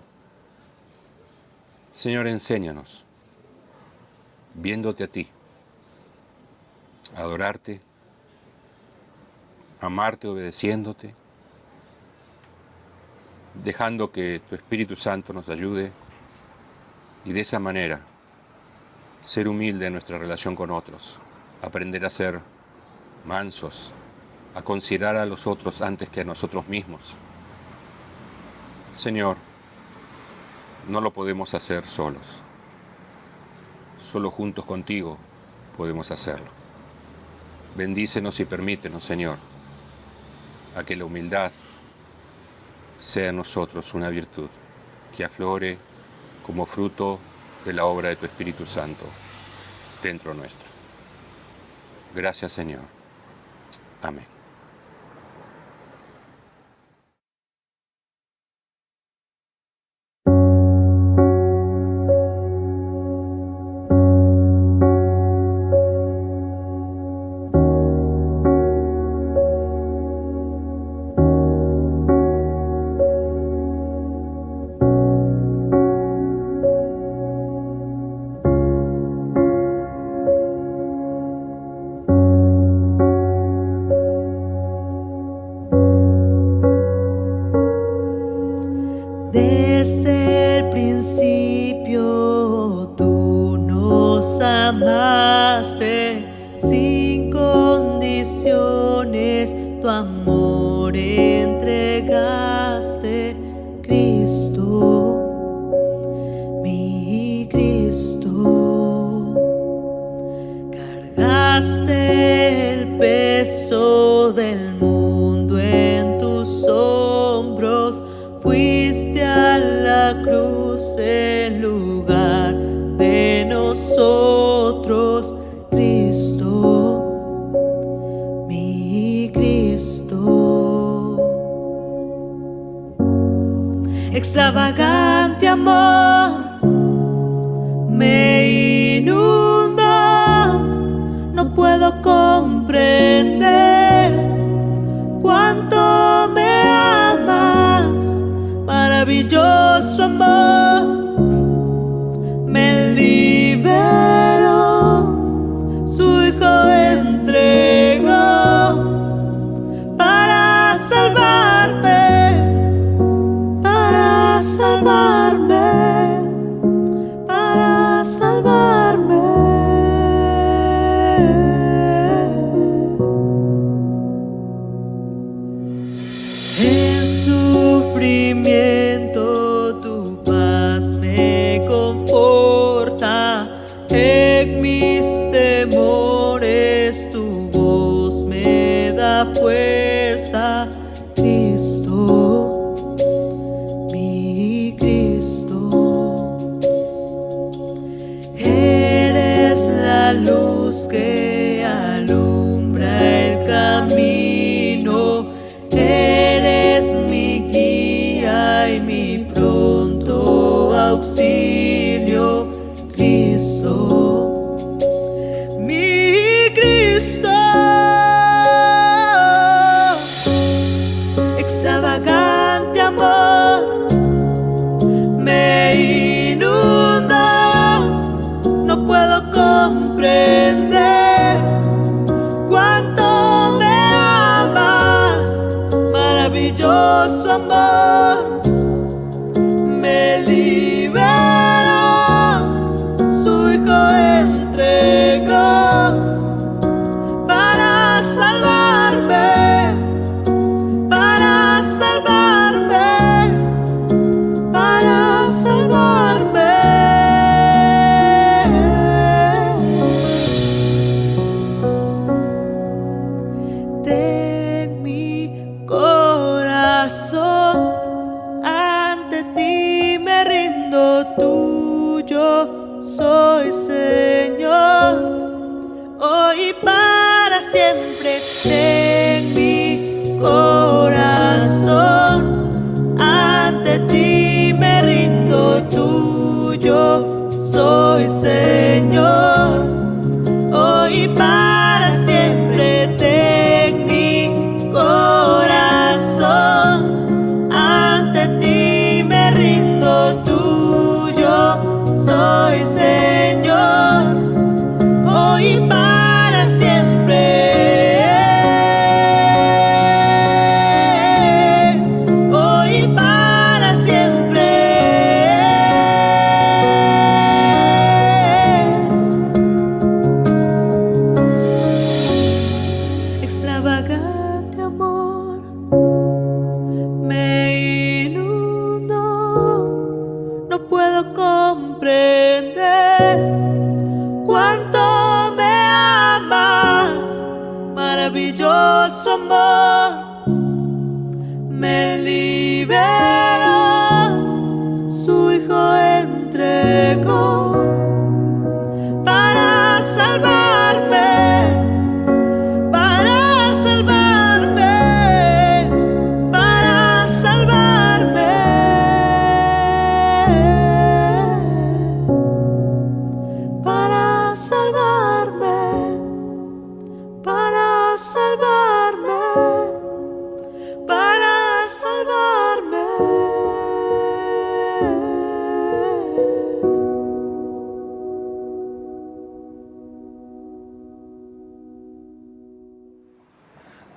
Señor, enséñanos, viéndote a ti, adorarte, amarte obedeciéndote, dejando que tu Espíritu Santo nos ayude y de esa manera ser humilde en nuestra relación con otros, aprender a ser mansos, a considerar a los otros antes que a nosotros mismos. Señor, no lo podemos hacer solos. Solo juntos contigo podemos hacerlo. Bendícenos y permítenos, Señor, a que la humildad sea en nosotros una virtud que aflore como fruto de la obra de tu Espíritu Santo dentro nuestro. Gracias, Señor. Amén. Desde el principio tú nos amaste sin condiciones, tu amor entregaste, Cristo, mi Cristo. Cargaste el peso del mundo en tus extravagante amor me inunda, no puedo comprender cuánto me amas, maravilloso amor, me liberó, su hijo entregó para salvarme, para salvarme, para salvarme. En sufrimiento tu paz me conforta, en mis temores tu voz me da fuerza. Cristo, mi Cristo, eres la luz que alumbra el camino, eres mi guía y mi pronto auxilio. Cristo, mi Cristo, extravagante amor me inunda, no puedo comprender cuánto me amas, maravilloso amor, me liberó, su hijo entregó para salvarme, para salvarme, para salvarme. Ten mi corazón, ante ti me rindo, tuyo soy, Señor, hoy y para siempre. Ten mi corazón, ante ti me rindo, tuyo soy, Señor, hoy y para siempre. Ten mi corazón, ante ti me rindo, tuyo soy, Señor, hoy y para siempre. Hoy y para siempre. Extravagante amor me inundó, no puedo comprender cuánto me amas, maravilloso amor, me liberó, su hijo entregó para salvarme, para salvarme, para salvarme, para salvarme, para salvarme, para salvarme.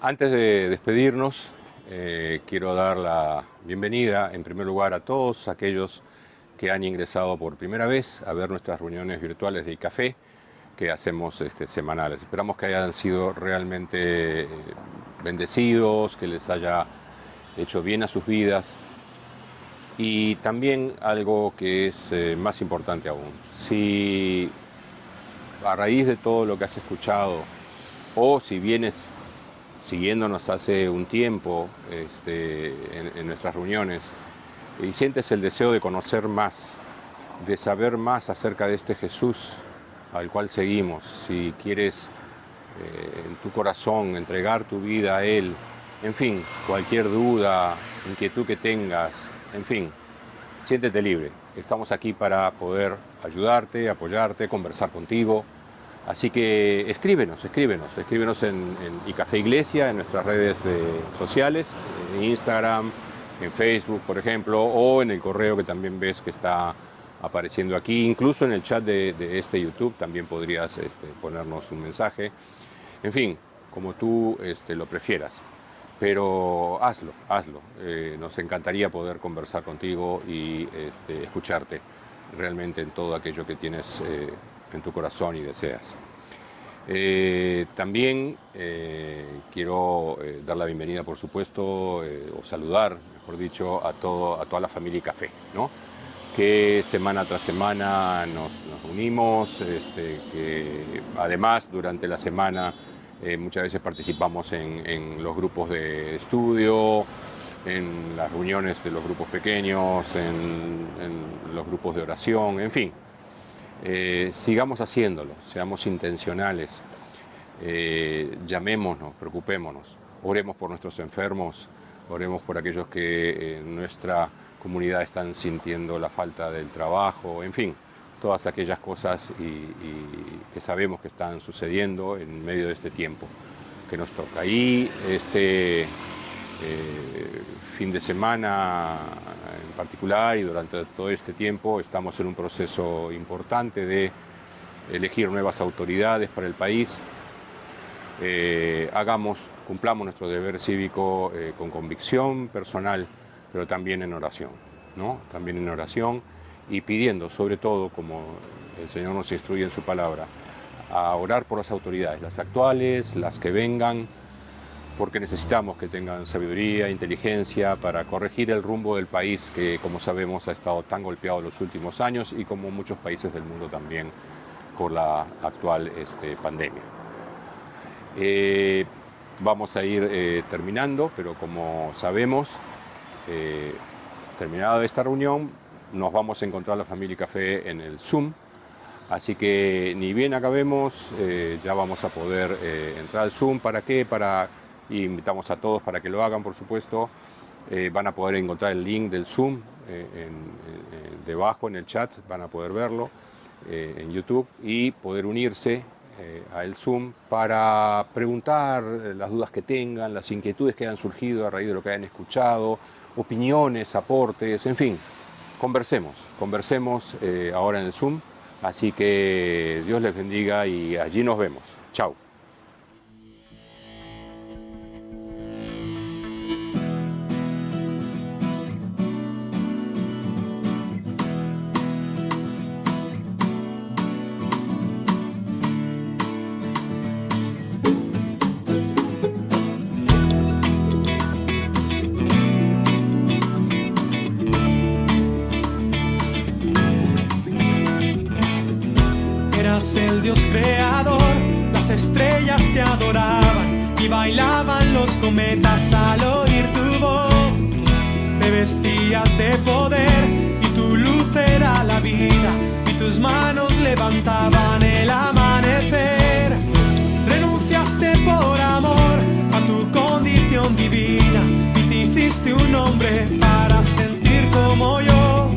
Antes de despedirnos, quiero dar la bienvenida en primer lugar a todos aquellos que han ingresado por primera vez a ver nuestras reuniones virtuales de café que hacemos semanales. Esperamos que hayan sido realmente bendecidos, que les haya hecho bien a sus vidas. Y también algo que es más importante aún, si a raíz de todo lo que has escuchado o si vienes siguiéndonos hace un tiempo en nuestras reuniones y sientes el deseo de conocer más, de saber más acerca de este Jesús al cual seguimos, si quieres en tu corazón entregar tu vida a Él, en fin, cualquier duda, inquietud que tengas, en fin, siéntete libre. Estamos aquí para poder ayudarte, apoyarte, conversar contigo. Así que escríbenos en iCafé Iglesia, en nuestras redes sociales, en Instagram, en Facebook, por ejemplo, o en el correo que también ves que está apareciendo aquí. Incluso en el chat de este YouTube también podrías ponernos un mensaje. En fin, como tú lo prefieras. Pero hazlo. Nos encantaría poder conversar contigo y escucharte realmente en todo aquello que tienes en tu corazón y deseas. También quiero dar la bienvenida, por supuesto, o saludar, mejor dicho, a toda la familia Café, ¿no? Que semana tras semana nos unimos, que además durante la semana muchas veces participamos en los grupos de estudio, en las reuniones de los grupos pequeños, en los grupos de oración, en fin. Sigamos haciéndolo, seamos intencionales, llamémonos, preocupémonos, oremos por nuestros enfermos, oremos por aquellos que en nuestra comunidad están sintiendo la falta del trabajo, en fin, todas aquellas cosas y que sabemos que están sucediendo en medio de este tiempo que nos toca. Y este fin de semana en particular y durante todo este tiempo estamos en un proceso importante de elegir nuevas autoridades para el país. Cumplamos nuestro deber cívico con convicción personal, pero también en oración, ¿no? También en oración y pidiendo, sobre todo, como el Señor nos instruye en su palabra, a orar por las autoridades, las actuales, las que vengan, porque necesitamos que tengan sabiduría, inteligencia para corregir el rumbo del país que, como sabemos, ha estado tan golpeado en los últimos años y como muchos países del mundo también por la actual pandemia. Vamos a ir terminando, pero como sabemos, terminada esta reunión, nos vamos a encontrar la familia Café en el Zoom, así que ni bien acabemos, ya vamos a poder entrar al Zoom. ¿Para qué? Y invitamos a todos para que lo hagan, por supuesto. Van a poder encontrar el link del Zoom debajo en el chat, van a poder verlo en YouTube y poder unirse al Zoom para preguntar las dudas que tengan, las inquietudes que hayan surgido a raíz de lo que hayan escuchado, opiniones, aportes, en fin, conversemos ahora en el Zoom. Así que Dios les bendiga y allí nos vemos. Chao. El Dios creador, las estrellas te adoraban y bailaban los cometas al oír tu voz. Te vestías de poder y tu luz era la vida y tus manos levantaban el amanecer. Renunciaste por amor a tu condición divina y te hiciste un hombre para sentir como yo.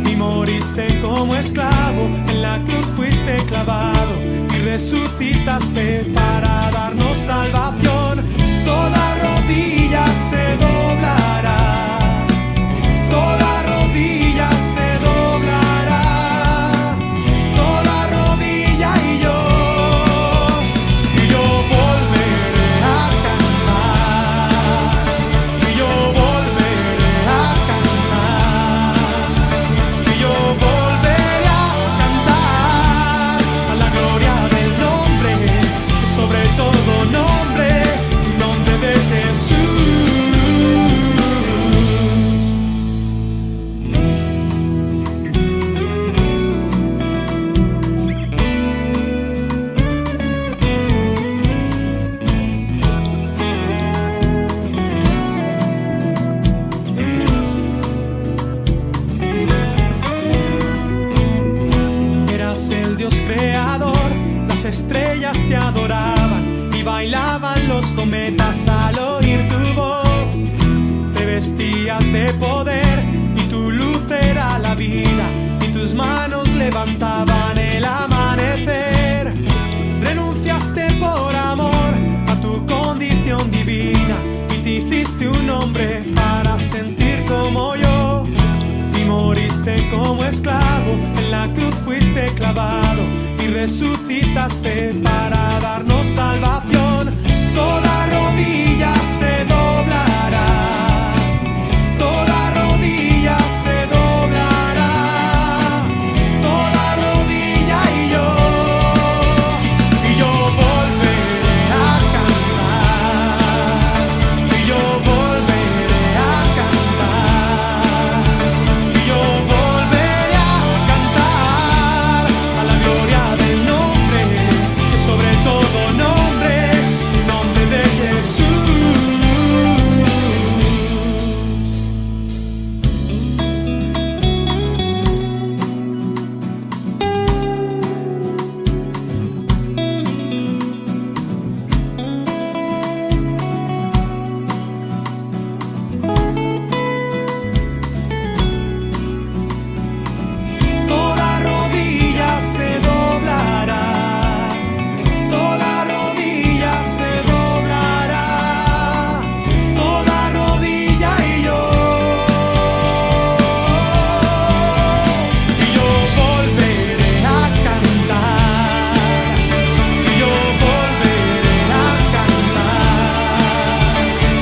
Y moriste como esclavo, en la cruz fuiste clavado y resucitaste para darnos salvación. Toda rodilla se doblará, toda rodilla se doblará, toda rodilla y yo volveré a cantar, y yo volveré a cantar. Volveré a cantar a la gloria del nombre, sobre todo nombre, nombre de Jesús. Eras el Dios creador, las estrellas te adoraban y bailaban los cometas al oír tu voz. Te vestías de poder y tu luz era la vida y tus manos levantaban el amanecer. Renunciaste por amor a tu condición divina y te hiciste un hombre para sentir como yo. Y moriste como esclavo, en la cruz fuiste clavado y resucitaste para darnos salvación. Toda rodilla se doblará, toda rodilla se doblará, toda rodilla y yo volveré a cantar, y yo volveré a cantar, y yo volveré a cantar a la gloria del nombre, que sobre todo nombre, el nombre de Jesús. Toda rodilla se doblará, toda rodilla se doblará, toda rodilla y yo volveré a cantar, y yo volveré a cantar,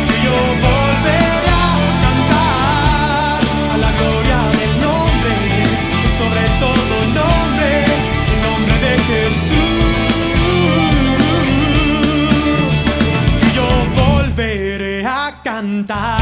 y yo volveré a cantar a la gloria del nombre, que sobre todo nombre, el nombre de Jesús. Y yo volveré a cantar.